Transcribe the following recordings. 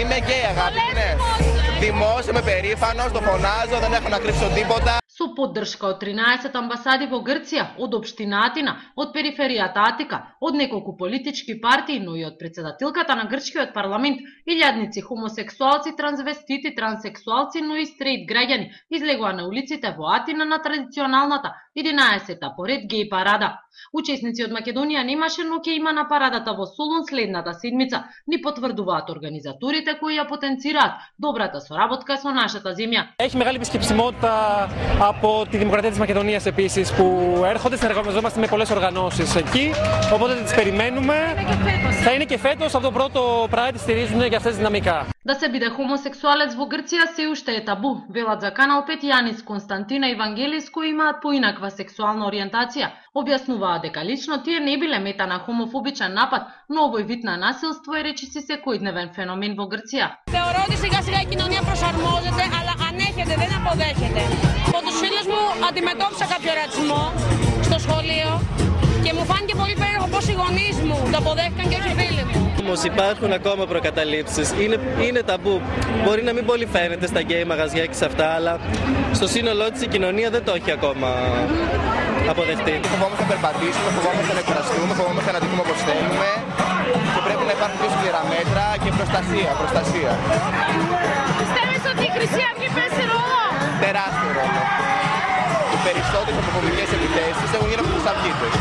Είμαι γκέι, αγάπη μου, ναι. Δημόσιο, είμαι περήφανος, το φωνάζω, δεν έχω να κρύψω τίποτα. Со поддршка од 13 амбасади во Грција, од општина Атина, од периферијата Атика, од неколку политички партии, но и од председателката на грчкиот парламент, илјадници хомосексуалци, трансвестити, транссексуалци, но и стрейт граѓани излегоа на улиците во Атина на традиционалната 11-та поред геј парада. Учесници од Македонија немаше, но ќе има на парадата во Солун следната седмица, ни потврдуваат организаторите кои ја потенцираат добрата соработка со нашата земја. Έχει μεγάλη επισκεψιμότητα από τη Δημοκρατία της Μακεδονίας επίσης που έρχονται, συνεργαζόμαστε με πολλές οργανώσεις εκεί, οπότε τις περιμένουμε. Θα είναι και φέτος, από το πρώτο Pride στηρίζουν για αυτές τις δυναμικά. Да се биде хомосексуалец во Грција се уште е табу, велат за Канал 5 Јанис Константина и Евангелис кои имаат поинаква сексуална ориентација. Објаснуваат дека лично тие не биле мета на хомофобичен напад, но овој вид на насилство е речиси секојдневен феномен во Грција. Θεωρώ ότι σιγά σιγά η κοινωνία προσαρμόζεται, αλλά ανέχεται, δεν αποδέχεται. Από τους φίλους μου αντιμετώπισα κάποιο ρατσισμό στο σχολείο και μου φάνηκε πολύ περίεργο πώς οι γονείς μου το αποδέχτηκαν και όχι οι φίλοι μου. Όμως υπάρχουν ακόμα προκαταλήψεις, είναι ταμπού. Μπορεί να μην πολύ φαίνεται στα γκέι μαγαζιά και σε αυτά, αλλά στο σύνολό της η κοινωνία δεν το έχει ακόμα αποδεχτεί. Φοβόμαστε να περπατήσουμε, φοβόμαστε να εκφραστούμε, φοβόμαστε να δείχνουμε όπως θέλουμε και πρέπει να υπάρχουν πιο σκληρά μέτρα και προστασία. Πιστεύεις ότι η Χρυσή Αυγή παίζει ρόλο? Τεράστιο ρόλο. Οι περισσότερες ομοφοβικές επιθέσεις έχουν γίνει από τους Αυγίτες.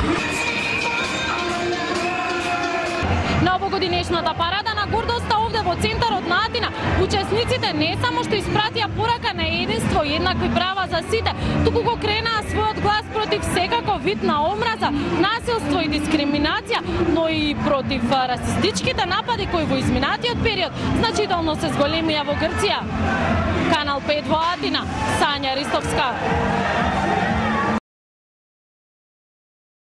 На овогодинешната парада на гордоста овде во центарот на Атина, учесниците не само што испратија порака на единство и еднакви права за сите, туку го кренаа својот глас против секаков вид на омраза, насилство и дискриминација, но и против расистичките напади кои во изминатиот период значително се зголемија во Грција. Канал 5 во Атина, Сања Ристовска.